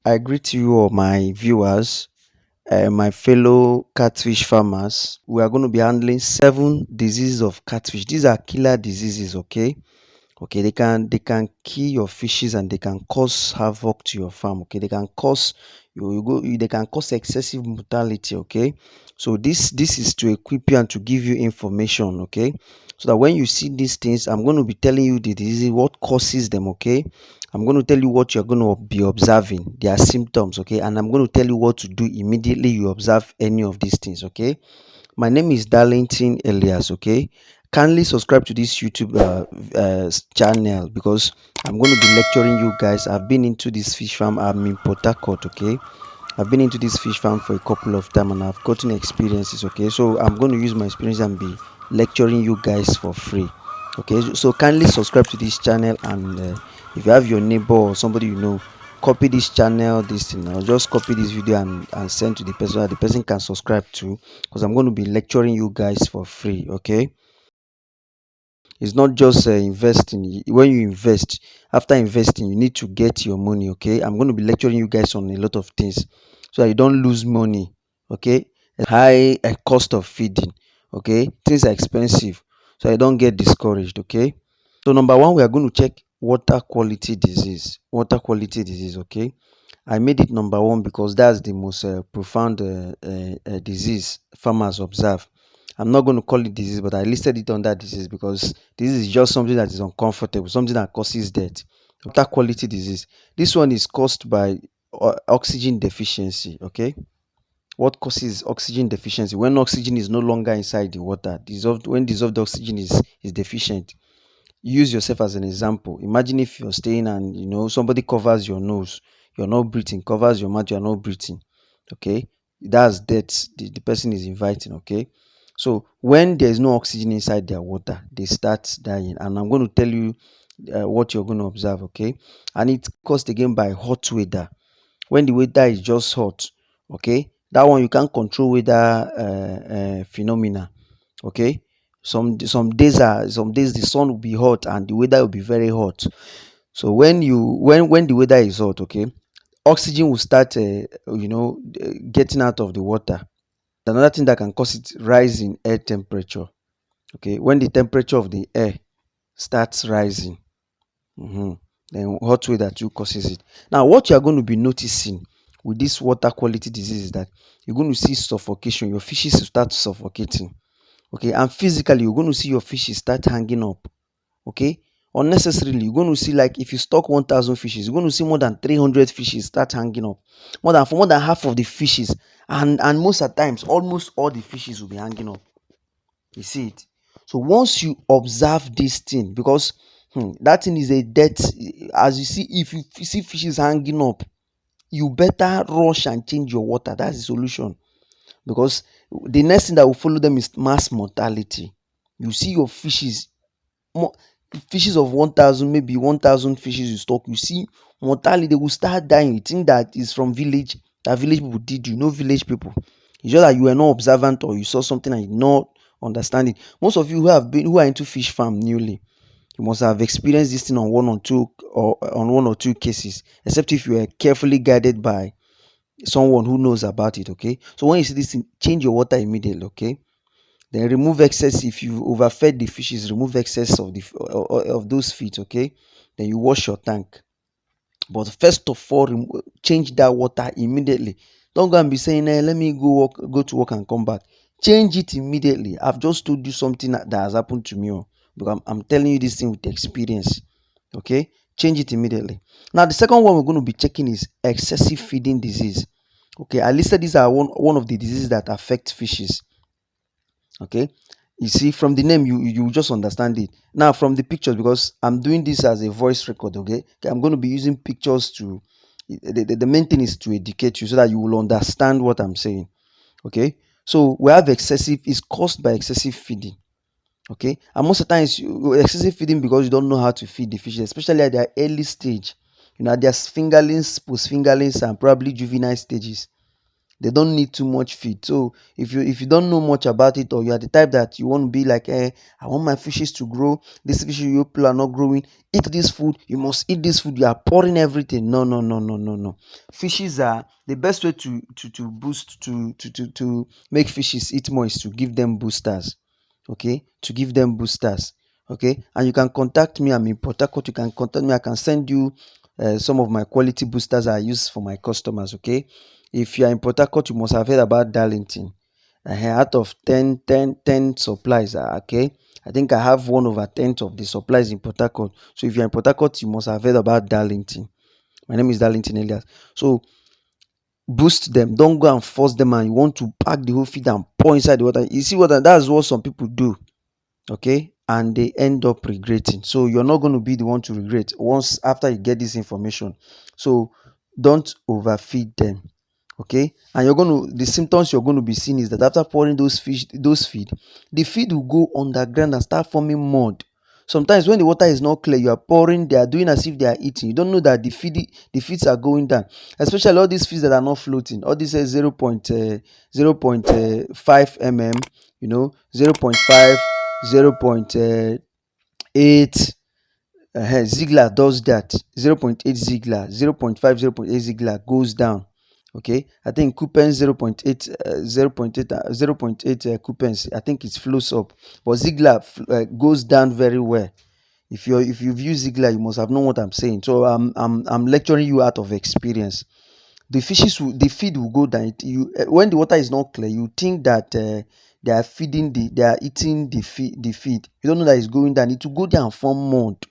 I greet you all my viewers, my fellow catfish farmers. We are going to be handling 7 diseases of catfish. These are killer diseases, okay? Okay, they can kill your fishes and they can cause havoc to your farm. Okay, they can cause they can cause excessive mortality. Okay, so this is to equip you and to give you information. Okay, so that when you see these things, I'm going to be telling you the disease, what causes them. Okay, I'm going to tell you what you're going to be observing, their symptoms. Okay, and I'm going to tell you what to do immediately you observe any of these things. Okay, my name is Darlington Elias. Okay, kindly subscribe to this YouTube channel because I'm going to be lecturing you guys. I've been into this fish farm. I'm in Port Harcourt. Okay, I've been into this fish farm for a couple of time and I've gotten experiences. Okay, so I'm going to use my experience and be lecturing you guys for free. Okay, so kindly subscribe to this channel, and if you have your neighbor or somebody you know, copy this channel, this thing, or just copy this video and send to the person so that the person can subscribe to, because I'm going to be lecturing you guys for free. Okay, it's not just investing. When you invest, after investing you need to get your money. Okay, I'm going to be lecturing you guys on a lot of things so that you don't lose money. Okay, high cost of feeding. Okay, things are expensive, so I don't get discouraged. Okay, so number one, we are going to check water quality disease. Water quality disease. Okay, I made it number one because that's the most profound disease farmers observe. I'm not going to call it disease, but I listed it under disease because this is just something that is uncomfortable, something that causes death. Water quality disease. This one is caused by oxygen deficiency. Okay, what causes oxygen deficiency? When oxygen is no longer inside the water, when dissolved oxygen is deficient. Use yourself as an example. Imagine if you're staying and somebody covers your nose, you're not breathing, covers your mouth, you're not breathing. Okay, that's death the person is inviting. Okay, so when there's no oxygen inside their water, they start dying, and I'm going to tell you what you're going to observe. Okay, and it's caused again by hot weather. When the weather is just hot, okay, that one you can't control weather phenomena. Okay, some days the sun will be hot and the weather will be very hot. So when the weather is hot, okay, oxygen will start getting out of the water. Another thing that can cause it, rise in air temperature. Okay, when the temperature of the air starts rising, then hot weather too causes it. Now what you are going to be noticing with this water quality disease is that you're going to see suffocation. Your fishes will start suffocating. Okay, and physically you're going to see your fishes start hanging up. Okay, unnecessarily you're going to see, like, if you stock 1,000 fishes, you're going to see more than 300 fishes start hanging up, more than half of the fishes, and most of the times almost all the fishes will be hanging up. You see it. So once you observe this thing, because that thing is a death. As you see, if you see fishes hanging up, you better rush and change your water. That's the solution, because the next thing that will follow them is mass mortality. You see your fishes, fishes of 1,000, maybe 1,000 fishes you stock, you see mortality, they will start dying. You think that is from village, that village people did you know village people. It's just that you were not observant, or you saw something and you not understand it. Most of you who are into fish farm newly, you must have experienced this thing on one or two cases, except if you were carefully guided by someone who knows about it. Okay, so when you see this thing, change your water immediately. Okay, then remove excess. If you overfed the fishes, remove excess of those feed. Okay, then you wash your tank. But first of all, change that water immediately. Don't go and be saying, let me go to work and come back. Change it immediately. I've just told you something that has happened to me, because I'm telling you this thing with experience. Okay, change it immediately. Now the second one we're going to be checking is excessive feeding disease. Okay, I listed these are one of the diseases that affect fishes. Okay, you see from the name, you just understand it. Now from the pictures, because I'm doing this as a voice record. Okay, I'm going to be using pictures to the main thing is to educate you so that you will understand what I'm saying. Okay, so we have excessive, is caused by excessive feeding. Okay, and most of the times excessive feeding because you don't know how to feed the fishes, especially at their early stage. There's fingerlings, post fingerlings, and probably juvenile stages. they don't need too much feed. So if you don't know much about it, or you are the type that you want to be like, I want my fishes to grow, this fishes you people are not growing, eat this food, you must eat this food, you are pouring everything. No, no, no, no, no, no. Fishes are the best way to boost to make fishes eat more is to give them boosters. Okay, to give them boosters. Okay, and you can contact me. I'm in Port Harcourt. You can contact me. I can send you some of my quality boosters I use for my customers. Okay, if you are in Port Harcourt, you must have heard about Darlington. Out of 10 supplies, okay, I think I have 1/10 of the supplies in Port Harcourt. So if you're in Port Harcourt, you must have heard about Darlington. My name is Darlington Elias. So boost them. Don't go and force them and you want to pack the whole feed and pour inside the water. You see what that's what some people do. Okay, and they end up regretting. So you're not going to be the one to regret once after you get this information. So don't overfeed them. Okay, and the symptoms you're going to be seeing is that after pouring those feed, the feed will go underground and start forming mud. Sometimes when the water is not clear, you are pouring, they are doing as if they are eating. You don't know that the feeds are going down, especially all these feeds that are not floating. All this is 0.5 mm, 0.5, 0.8. Ziegler does that. 0.8 Ziegler, 0.5, 0.8 Ziegler goes down. Okay, I think Coupens 0.8, 0.8 Coupens, I think it flows up, but Ziegler goes down very well. If you've used Ziegler, you must have known what I'm saying. So I'm lecturing you out of experience. The feed will go down. When the water is not clear, you think that they are eating the feed. You don't know that it's going down. It will go down and form mud.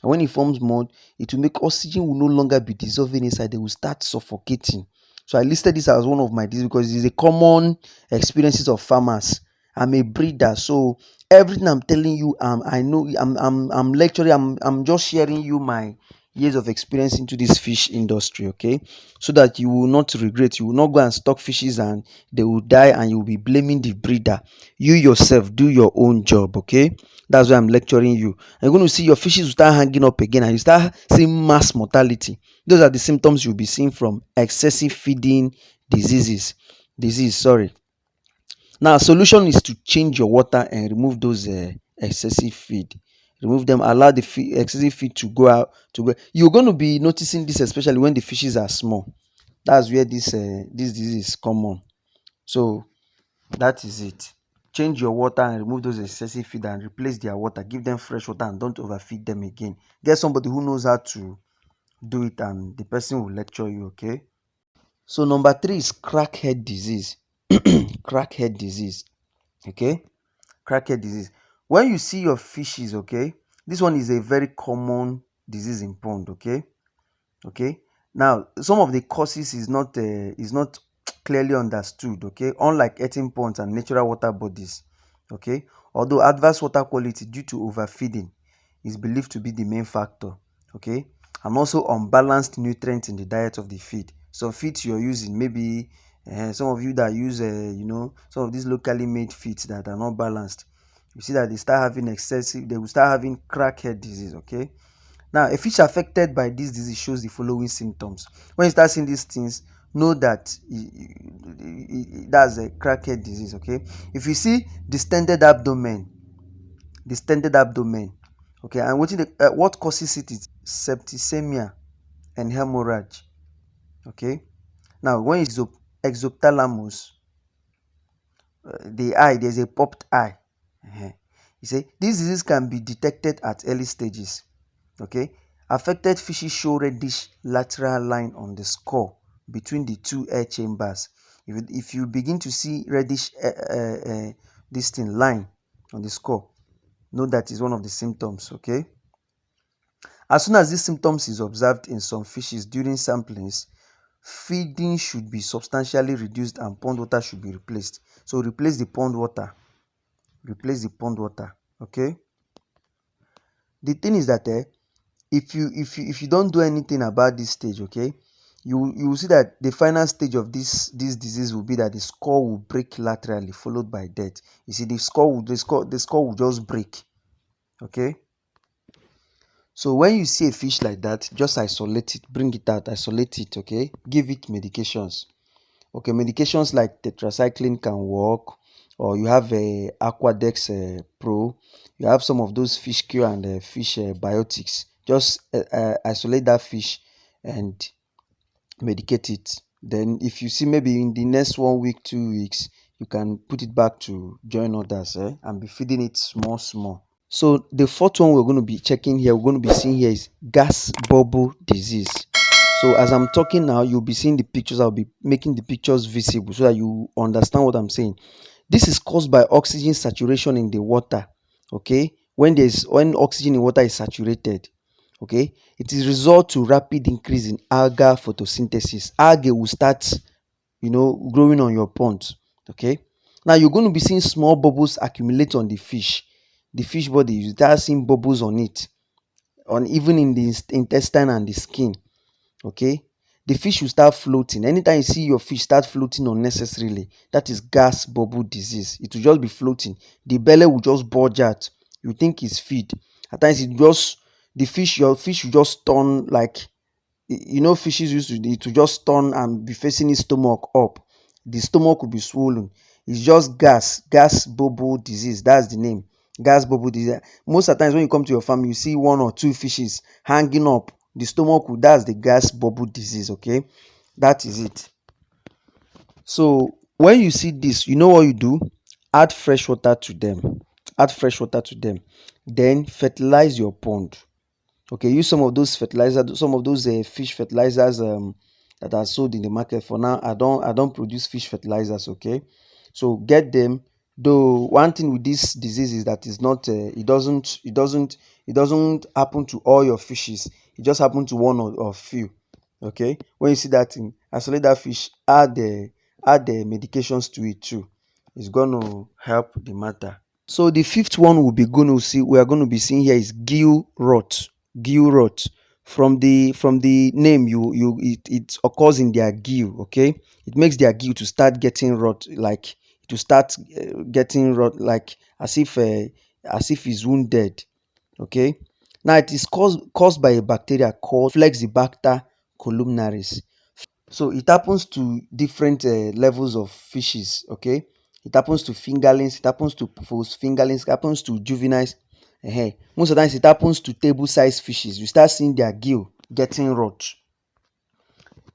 And when it forms mud, it will make oxygen will no longer be dissolving inside. They will start suffocating. So I listed this as one of my diseases because it's a common experiences of farmers. I'm a breeder, so everything I'm telling you, I know I'm lecturing. I'm just sharing you my years of experience into this fish industry. Okay, so that you will not regret. You will not go and stock fishes and they will die, and you will be blaming the breeder. You yourself do your own job. Okay, that's why I'm lecturing you. You're going to see your fishes will start hanging up again and you start seeing mass mortality. Those are the symptoms you'll be seeing from excessive feeding disease, sorry. Now solution is to change your water and remove those excessive feed. Remove them, allow the excessive feed to go out. You're going to be noticing this especially when the fishes are small. That's where this disease is common. So that is it. Change your water and remove those excessive feed and replace their water. Give them fresh water and don't overfeed them again. Get somebody who knows how to do it and the person will lecture you. Okay, so number 3 is crackhead disease. Crackhead disease. Okay, crackhead disease. When you see your fishes, okay, this one is a very common disease in pond. Okay, now some of the causes is not clearly understood. Okay, unlike eating ponds and natural water bodies. Okay, although adverse water quality due to overfeeding is believed to be the main factor. Okay, and also unbalanced nutrients in the diet of the feed. Some feeds you're using, maybe some of you that use some of these locally made feeds that are not balanced, you see that they will start having crackhead disease. Okay, now a fish affected by this disease shows the following symptoms. When you start seeing these things, know that that's a crackhead disease. Okay, if you see distended abdomen, okay, and what causes it is septicemia and hemorrhage. Okay, now when it's exophthalmos, the eye, there's a popped eye. You see, this disease can be detected at early stages. Okay, affected fishes show reddish lateral line on the skull between the two air chambers. If you begin to see reddish this thing line on the skull, know that is one of the symptoms. Okay, as soon as this symptoms is observed in some fishes during samplings, feeding should be substantially reduced and pond water should be replaced. So replace the pond water. Okay, the thing is that if you don't do anything about this stage, okay, you will see that the final stage of this disease will be that the skull will break laterally, followed by death. You see, the skull will just break. Okay, so when you see a fish like that, just isolate it, bring it out, isolate it. Okay, give it medications. Okay, medications like tetracycline can work, or you have a Aquadex Pro. You have some of those fish cure and fish biotics. Just isolate that fish and medicate it. Then if you see maybe in the next 1 week, 2 weeks, you can put it back to join others and be feeding it small small. So the fourth one we're going to be checking here, we're going to be seeing here is gas bubble disease. So as I'm talking now, you'll be seeing the pictures. I'll be making the pictures visible so that you understand what I'm saying. This is caused by oxygen saturation in the water. Okay, when oxygen in water is saturated, okay, it is result to rapid increase in algal photosynthesis. Algae will start, growing on your pond. Okay, now you're going to be seeing small bubbles accumulate on the fish body. You start seeing bubbles on it, on even in the intestine and the skin. Okay, the fish will start floating. Anytime you see your fish start floating unnecessarily, that is gas bubble disease. It will just be floating, the belly will just bulge out. You think it's feed. At times your fish will just turn like, fishes used to just turn and be facing its stomach up. The stomach will be swollen. It's just gas bubble disease. That's the name. Gas bubble disease. Most of the times when you come to your farm, you see 1 or 2 fishes hanging up. The stomach will, that's the gas bubble disease. Okay, that is it. So when you see this, you know what you do? Add fresh water to them. Then fertilize your pond. Okay, use some of those fertilizers, some of those fish fertilizers that are sold in the market. For now, I don't produce fish fertilizers. Okay, so get them. Though one thing with this disease is that it's not it doesn't happen to all your fishes. It just happen to one or few. Okay, when you see that thing, isolate that fish, add the medications to it too. It's gonna help the matter. So the fifth one we are going to be seeing here is Gil Rot. Gil Rot. From the name, it occurs in their gill. Okay, it makes their gill to start getting rot, like to start getting rot, like as if it's wounded. Okay, now it is caused by a bacteria called Flexibacter columnaris. So it happens to different levels of fishes. Okay, it happens to fingerlings, it happens to post-fingerlings, it happens to juveniles. Most of the times it happens to table size fishes. You start seeing their gill getting rot.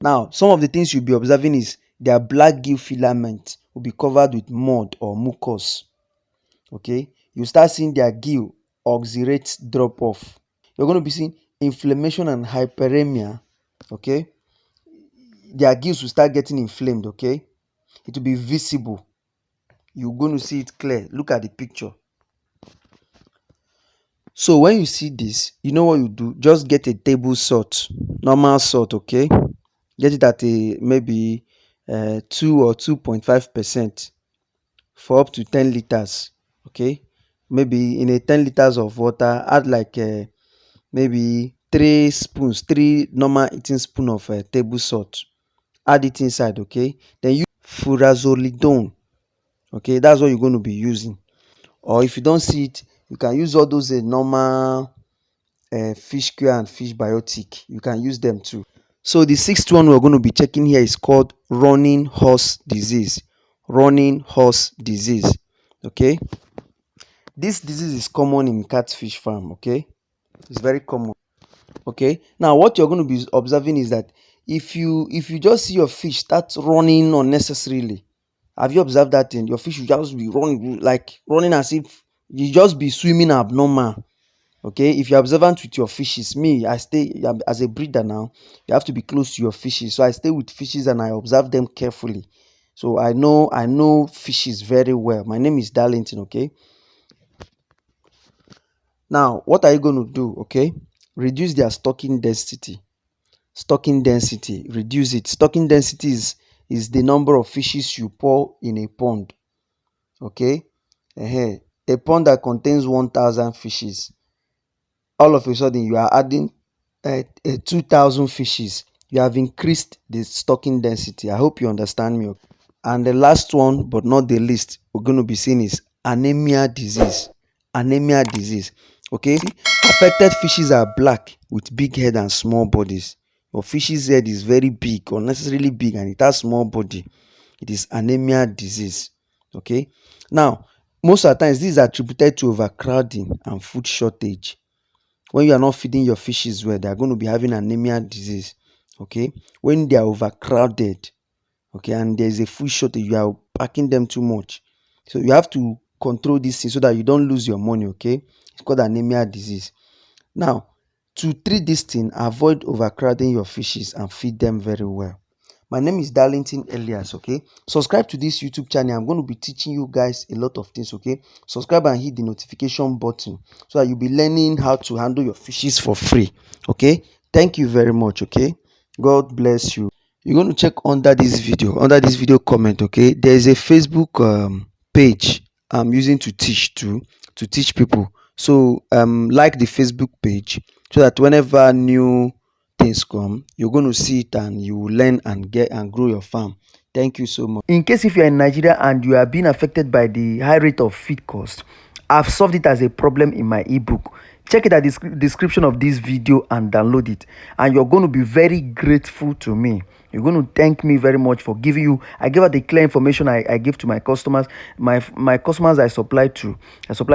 Now some of the things you'll be observing is their black gill filament will be covered with mud or mucus. Okay, you start seeing their gill oxyrate drop off. You're going to be seeing inflammation and hyperemia. Okay, their gills will start getting inflamed. Okay, it will be visible. You're going to see it clear. Look at the picture. So when you see this, you know what you do? Just get a table salt, normal salt. Okay, get it at a maybe 2 or 2.5% for up to 10 liters. Okay, maybe in a 10 liters of water, add like maybe 3 normal eating spoon of table salt. Add it inside. Okay, then use furazolidone. Okay, that's what you're going to be using. Or if you don't see it, you can use all those normal fish cure and fish biotic. You can use them too. So the sixth one we're going to be checking here is called running horse disease. Running horse disease. Okay, this disease is common in catfish farm. Okay, it's very common. Okay, now what you're going to be observing is that if you just see your fish start running unnecessarily, have you observed that thing? Your fish will just be running as if you just be swimming abnormal. Okay, if you're observant with your fishes, I stay as a breeder now. You have to be close to your fishes, so I stay with fishes and I observe them carefully. So I know fishes very well. My name is Darlington. Okay, now what are you going to do? Okay, reduce their stocking density. Reduce it. Stocking density is the number of fishes you pour in a pond. Okay, a pond that contains 1,000 fishes, all of a sudden you are adding 2,000 fishes. You have increased the stocking density. I hope you understand me. And the last one, but not the least, we're going to be seeing is anemia disease. Anemia disease. Okay, affected fishes are black with big head and small bodies. Your fish's head is very big, unnecessarily big, and it has small body. It is anemia disease. Okay. Now, most of the times, these are attributed to overcrowding and food shortage. When you are not feeding your fishes well, they are going to be having anemia disease. Okay. When they are overcrowded, okay, and there is a food shortage, you are packing them too much. So you have to control this thing so that you don't lose your money. Okay. It's called anemia disease. Now, to treat this thing, avoid overcrowding your fishes and feed them very well. My name is Darlington Elias. Okay, subscribe to this YouTube channel. I'm going to be teaching you guys a lot of things. Okay, subscribe and hit the notification button so that you'll be learning how to handle your fishes for free. Okay, thank you very much. Okay, God bless you. You're going to check under this video comment. Okay, there is a Facebook page I'm using to teach people. So like the Facebook page so that whenever new things come, you're going to see it and you will learn and get and grow your farm. Thank you so much. In case if you're in Nigeria and you are being affected by the high rate of feed cost, I've solved it as a problem in my ebook. Check it at the description of this video and download it, and you're going to be very grateful to me. You're going to thank me very much for giving you. I gave out the clear information I give to my customers. My customers I supply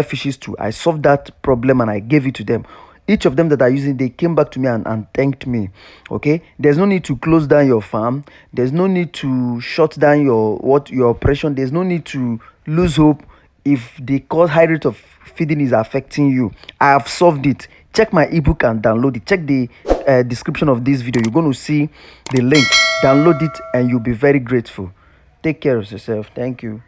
fishes to. I solved that problem and I gave it to them. Each of them that are using, they came back to me and thanked me. Okay, there's no need to close down your farm. There's no need to shut down your operation. There's no need to lose hope if the high rate of feeding is affecting you. I have solved it. Check my ebook and download it. Check the description of this video. You're going to see the link. Download it and you'll be very grateful. Take care of yourself. Thank you.